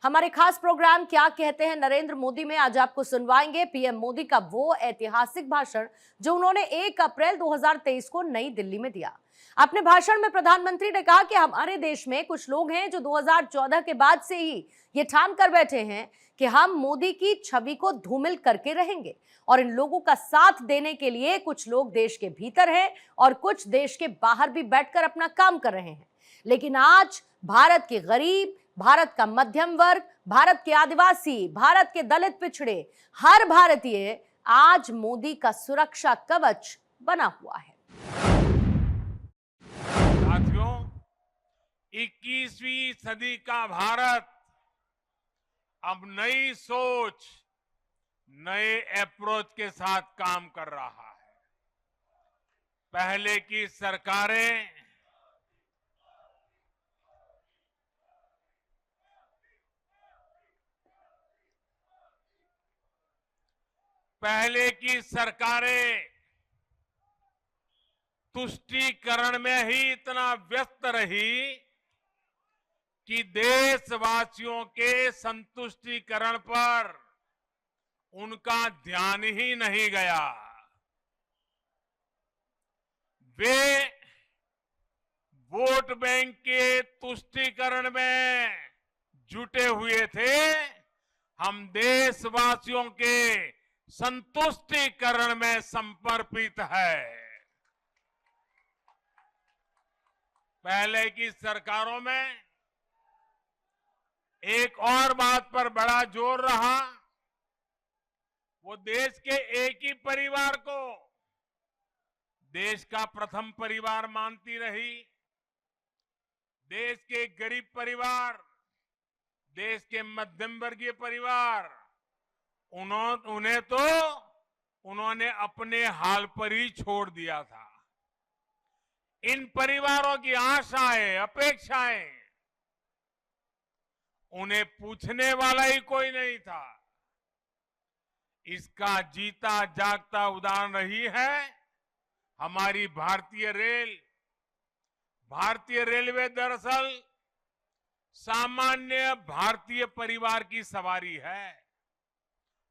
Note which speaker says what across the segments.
Speaker 1: हमारे खास प्रोग्राम क्या कहते हैं नरेंद्र मोदी में आज आपको सुनवाएंगे पीएम मोदी का वो ऐतिहासिक भाषण जो उन्होंने 1 अप्रैल 2023 को नई दिल्ली में दिया। अपने भाषण में प्रधानमंत्री ने कहा कि हमारे देश में कुछ लोग हैं जो 2014 के बाद से ही ये ठान कर बैठे हैं कि हम मोदी की छवि को धूमिल करके रहेंगे और इन लोगों का साथ देने के लिए कुछ लोग देश के भीतर हैं और कुछ देश के बाहर भी बैठकर अपना काम कर रहे हैं। लेकिन आज भारत के गरीब, भारत का मध्यम वर्ग, भारत के आदिवासी, भारत के दलित पिछड़े, हर भारतीय आज मोदी का सुरक्षा कवच बना हुआ है।
Speaker 2: साथियों, 21वीं सदी का भारत अब नई सोच, नए अप्रोच के साथ काम कर रहा है। पहले की सरकारें तुष्टीकरण में ही इतना व्यस्त रही कि देशवासियों के संतुष्टीकरण पर उनका ध्यान ही नहीं गया। वे वोट बैंक के तुष्टीकरण में जुटे हुए थे। हम देशवासियों के संतुष्टीकरण में समर्पित है। पहले की सरकारों में एक और बात पर बड़ा जोर रहा, वो देश के एक ही परिवार को देश का प्रथम परिवार मानती रही। देश के गरीब परिवार, देश के मध्यम वर्गीय परिवार, उन्होंने अपने हाल पर ही छोड़ दिया था। इन परिवारों की आशाएं, अपेक्षाएं, उन्हें पूछने वाला ही कोई नहीं था। इसका जीता जागता उदाहरण रही है हमारी भारतीय रेल। भारतीय रेलवे दरअसल सामान्य भारतीय परिवार की सवारी है।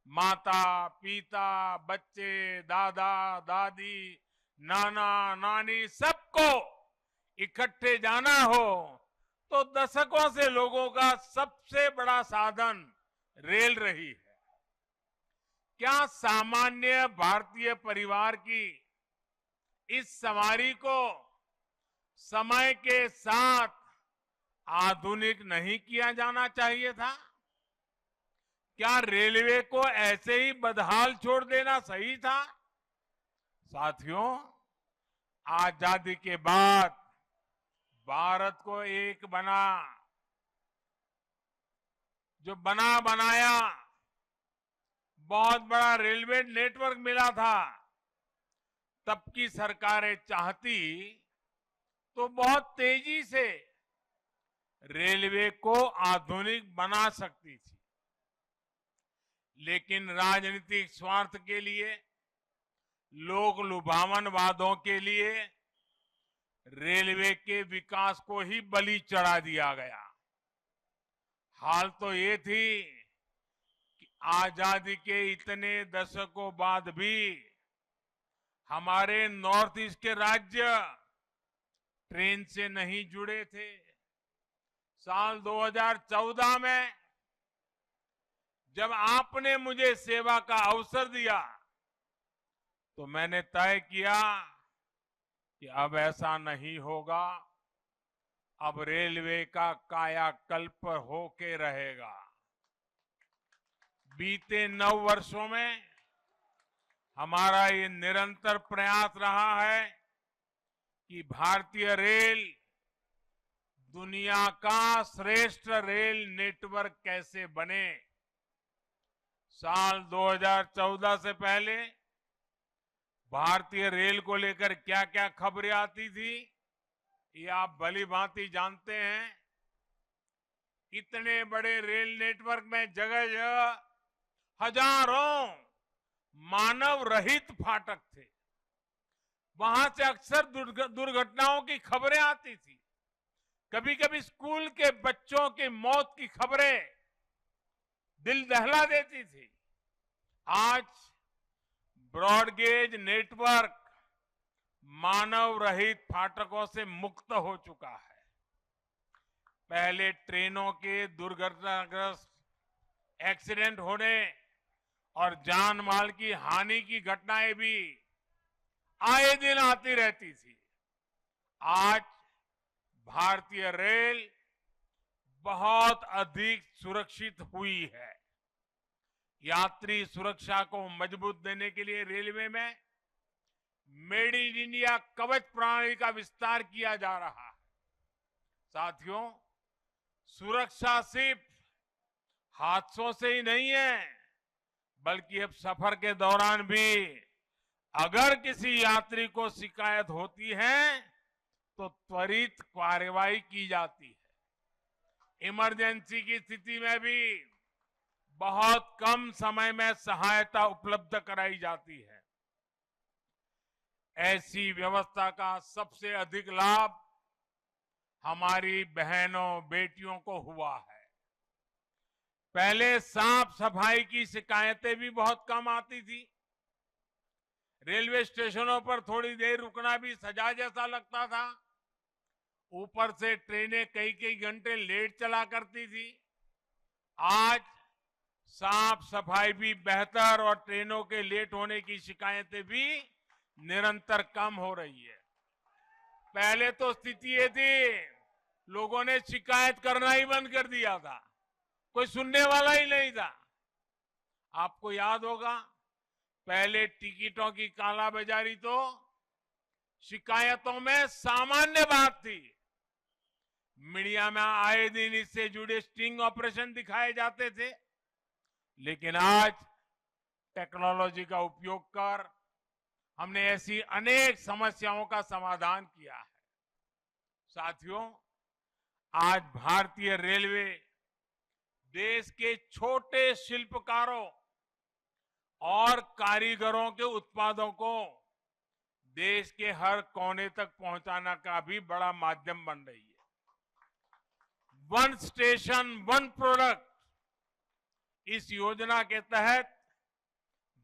Speaker 2: माता, पिता, बच्चे, दादा, दादी, नाना, नानी, सबको इकट्ठे जाना हो तो दशकों से लोगों का सबसे बड़ा साधन रेल रही है। क्या सामान्य भारतीय परिवार की इस सवारी को समय के साथ आधुनिक नहीं किया जाना चाहिए था? क्या रेलवे को ऐसे ही बदहाल छोड़ देना सही था? साथियों, आजादी के बाद भारत को एक बनाया बहुत बड़ा रेलवे नेटवर्क मिला था। तब की सरकारें चाहती तो बहुत तेजी से रेलवे को आधुनिक बना सकती थी, लेकिन राजनीतिक स्वार्थ के लिए, लोक लुभावन वादों के लिए रेलवे के विकास को ही बलि चढ़ा दिया गया। हाल तो ये थी कि आजादी के इतने दशकों बाद भी हमारे नॉर्थ ईस्ट के राज्य ट्रेन से नहीं जुड़े थे। साल 2014 में जब आपने मुझे सेवा का अवसर दिया तो मैंने तय किया कि अब ऐसा नहीं होगा। अब रेलवे का कायाकल्प होके रहेगा। बीते 9 वर्षों में हमारा ये निरंतर प्रयास रहा है कि भारतीय रेल दुनिया का श्रेष्ठ रेल नेटवर्क कैसे बने। साल 2014 से पहले भारतीय रेल को लेकर क्या क्या खबरें आती थी, ये आप भली भांति जानते हैं। इतने बड़े रेल नेटवर्क में जगह जगह हजारों मानव रहित फाटक थे। वहां से अक्सर दुर्घटनाओं की खबरें आती थी। कभी कभी स्कूल के बच्चों की मौत की खबरें दिल दहला देती थी, आज ब्रॉडगेज नेटवर्क मानव रहित फाटकों से मुक्त हो चुका है। पहले ट्रेनों के दुर्घटनाग्रस्त एक्सीडेंट होने और जान माल की हानि की घटनाएं भी आए दिन आती रहती थी। आज भारतीय रेल बहुत अधिक सुरक्षित हुई है। यात्री सुरक्षा को मजबूत देने के लिए रेलवे में मेड इन इंडिया कवच प्रणाली का विस्तार किया जा रहा है। साथियों, सुरक्षा सिर्फ हादसों से ही नहीं है, बल्कि अब सफर के दौरान भी अगर किसी यात्री को शिकायत होती है तो त्वरित कार्रवाई की जाती है। इमरजेंसी की स्थिति में भी बहुत कम समय में सहायता उपलब्ध कराई जाती है। ऐसी व्यवस्था का सबसे अधिक लाभ हमारी बहनों बेटियों को हुआ है। पहले साफ सफाई की शिकायतें भी बहुत कम आती थी। रेलवे स्टेशनों पर थोड़ी देर रुकना भी सजा जैसा लगता था। ऊपर से ट्रेनें कई कई घंटे लेट चला करती थी। आज साफ सफाई भी बेहतर और ट्रेनों के लेट होने की शिकायतें भी निरंतर कम हो रही है। पहले तो स्थिति ये थी, लोगों ने शिकायत करना ही बंद कर दिया था, कोई सुनने वाला ही नहीं था। आपको याद होगा, पहले टिकटों की कालाबाजारी तो शिकायतों में सामान्य बात थी। मीडिया में आए दिन इससे जुड़े स्टिंग ऑपरेशन दिखाए जाते थे, लेकिन आज टेक्नोलॉजी का उपयोग कर हमने ऐसी अनेक समस्याओं का समाधान किया है। साथियों, आज भारतीय रेलवे देश के छोटे शिल्पकारों और कारीगरों के उत्पादों को देश के हर कोने तक पहुंचाना का भी बड़ा माध्यम बन रही है। वन स्टेशन वन प्रोडक्ट, इस योजना के तहत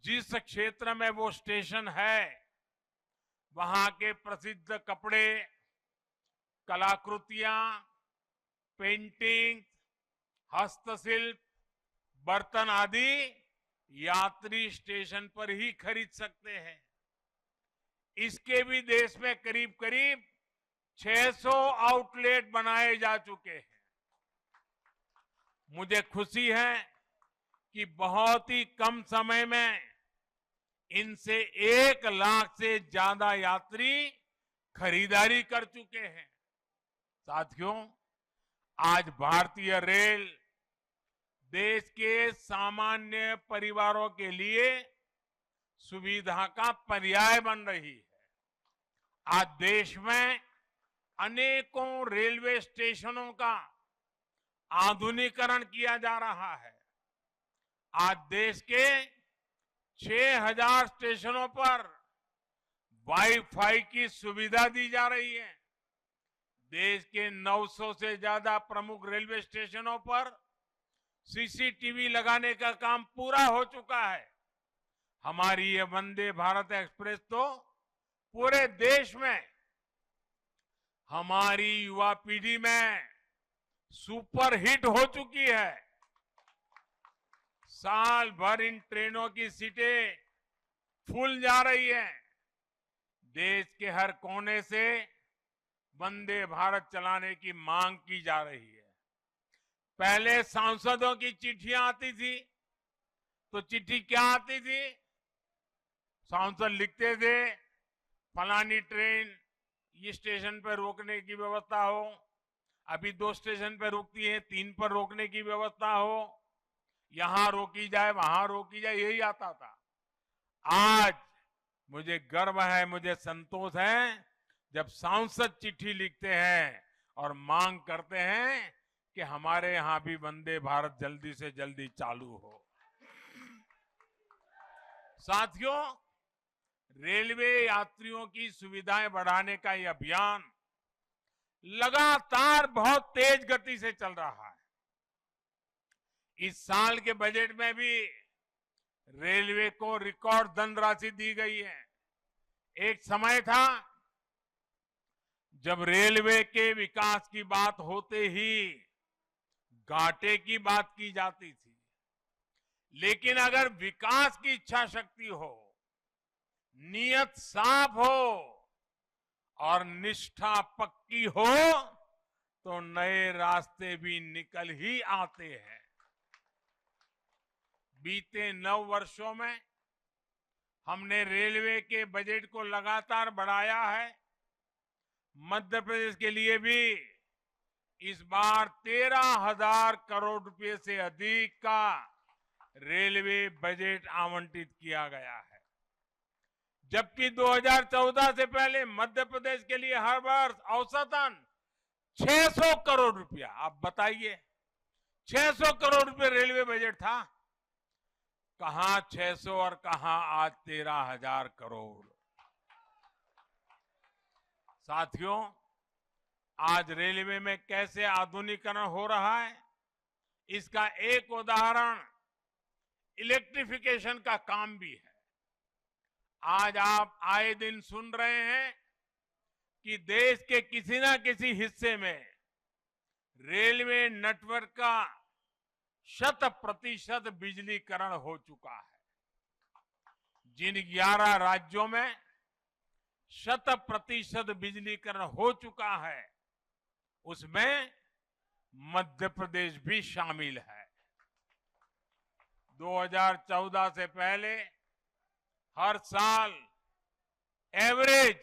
Speaker 2: जिस क्षेत्र में वो स्टेशन है, वहां के प्रसिद्ध कपड़े, कलाकृतियां, पेंटिंग, हस्तशिल्प, बर्तन आदि यात्री स्टेशन पर ही खरीद सकते हैं। इसके भी देश में करीब करीब 600 आउटलेट बनाए जा चुके हैं। मुझे खुशी है कि बहुत ही कम समय में इनसे 1 लाख से ज्यादा यात्री खरीदारी कर चुके हैं। साथियों, आज भारतीय रेल देश के सामान्य परिवारों के लिए सुविधा का पर्याय बन रही है। आज देश में अनेकों रेलवे स्टेशनों का आधुनिकीकरण किया जा रहा है। आज देश के 6000 स्टेशनों पर वाईफाई की सुविधा दी जा रही है। देश के 900 से ज्यादा प्रमुख रेलवे स्टेशनों पर सीसीटीवी लगाने का काम पूरा हो चुका है। हमारी ये वंदे भारत एक्सप्रेस तो पूरे देश में हमारी युवा पीढ़ी में सुपर हिट हो चुकी है। साल भर इन ट्रेनों की सीटें फुल जा रही है। देश के हर कोने से वंदे भारत चलाने की मांग की जा रही है। पहले सांसदों की चिट्ठियां आती थी, तो चिट्ठी क्या आती थी? सांसद लिखते थे, फलानी ट्रेन ये स्टेशन पर रोकने की व्यवस्था हो, अभी 2 स्टेशन पर रुकती है, 3 पर रोकने की व्यवस्था हो, यहां रोकी जाए वहां रोकी जाए, यही आता था। आज मुझे गर्व है, मुझे संतोष है जब सांसद चिट्ठी लिखते हैं और मांग करते हैं कि हमारे यहां भी वंदे भारत जल्दी से जल्दी चालू हो। साथियों, रेलवे यात्रियों की सुविधाएं बढ़ाने का यह अभियान लगातार बहुत तेज गति से चल रहा है। इस साल के बजट में भी रेलवे को रिकॉर्ड धनराशि दी गई है। एक समय था जब रेलवे के विकास की बात होते ही घाटे की बात की जाती थी, लेकिन अगर विकास की इच्छा शक्ति हो, नीयत साफ हो और निष्ठा पक्की हो तो नए रास्ते भी निकल ही आते हैं। बीते 9 वर्षों में हमने रेलवे के बजट को लगातार बढ़ाया है। मध्य प्रदेश के लिए भी इस बार 13,000 करोड़ रुपए से अधिक का रेलवे बजट आवंटित किया गया है, जबकि 2014 से पहले मध्य प्रदेश के लिए हर वर्ष औसतन 600 करोड़ रुपया, आप बताइए 600 करोड़ रुपए रेलवे बजट था। कहां 600 और कहां आज 13,000 करोड़। साथियों, आज रेलवे में कैसे आधुनिकीकरण हो रहा है, इसका एक उदाहरण इलेक्ट्रिफिकेशन का काम भी है। आज आप आए दिन सुन रहे हैं कि देश के किसी न किसी हिस्से में रेलवे नेटवर्क का 100% बिजलीकरण हो चुका है। जिन 11 राज्यों में 100% बिजलीकरण हो चुका है, उसमें मध्य प्रदेश भी शामिल है। 2014 से पहले हर साल एवरेज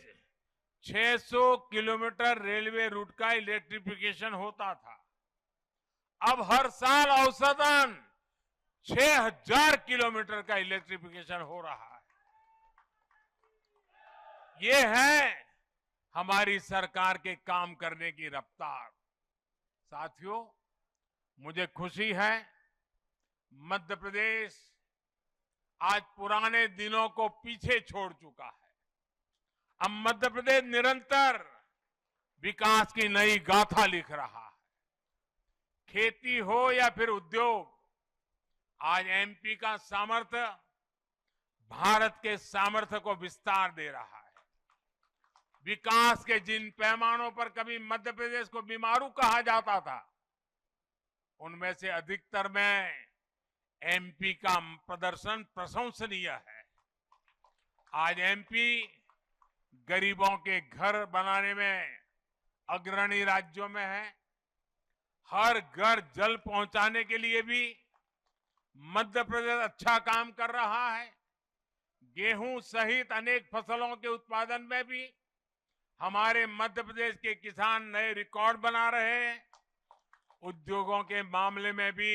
Speaker 2: 600 किलोमीटर रेलवे रूट का इलेक्ट्रिफिकेशन होता था। अब हर साल औसतन 6,000 किलोमीटर का इलेक्ट्रिफिकेशन हो रहा है। ये है हमारी सरकार के काम करने की रफ्तार। साथियों, मुझे खुशी है मध्य प्रदेश आज पुराने दिनों को पीछे छोड़ चुका है। अब मध्य प्रदेश निरंतर विकास की नई गाथा लिख रहा है। खेती हो या फिर उद्योग, आज एमपी का सामर्थ्य भारत के सामर्थ्य को विस्तार दे रहा है। विकास के जिन पैमानों पर कभी मध्य प्रदेश को बीमारू कहा जाता था, उनमें से अधिकतर में एमपी का प्रदर्शन प्रशंसनीय है। आज एमपी गरीबों के घर बनाने में अग्रणी राज्यों में है। हर घर जल पहुंचाने के लिए भी मध्य प्रदेश अच्छा काम कर रहा है। गेहूं सहित अनेक फसलों के उत्पादन में भी हमारे मध्य प्रदेश के किसान नए रिकॉर्ड बना रहे हैं। उद्योगों के मामले में भी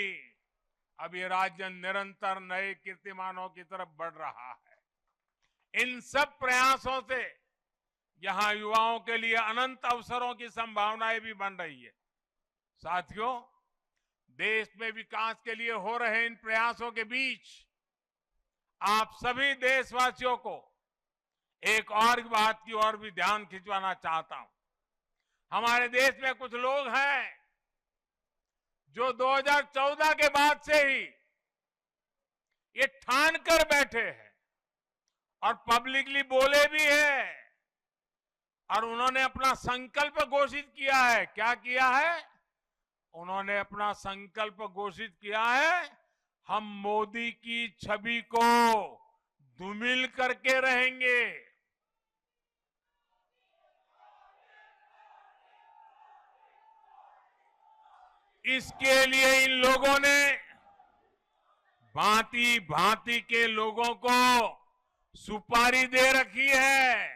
Speaker 2: अब ये राज्य निरंतर नए कीर्तिमानों की तरफ बढ़ रहा है। इन सब प्रयासों से यहां युवाओं के लिए अनंत अवसरों की संभावनाएं भी बन रही है। साथियों, देश में विकास के लिए हो रहे इन प्रयासों के बीच आप सभी देशवासियों को एक और बात की ओर भी ध्यान खिंचवाना चाहता हूं। हमारे देश में कुछ लोग हैं जो 2014 के बाद से ही ये ठान कर बैठे हैं और पब्लिकली बोले भी हैं, और उन्होंने अपना संकल्प घोषित किया है। क्या किया है? उन्होंने अपना संकल्प घोषित किया है, हम मोदी की छवि को धूमिल करके रहेंगे। इसके लिए इन लोगों ने भांति भांति के लोगों को सुपारी दे रखी है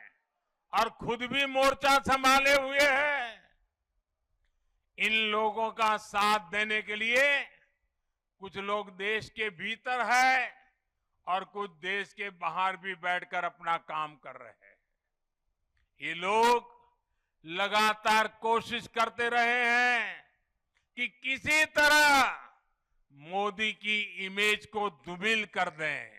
Speaker 2: और खुद भी मोर्चा संभाले हुए हैं। इन लोगों का साथ देने के लिए कुछ लोग देश के भीतर है और कुछ देश के बाहर भी बैठकर अपना काम कर रहे हैं। ये लोग लगातार कोशिश करते रहे हैं कि किसी तरह मोदी की इमेज को धूमिल कर दें।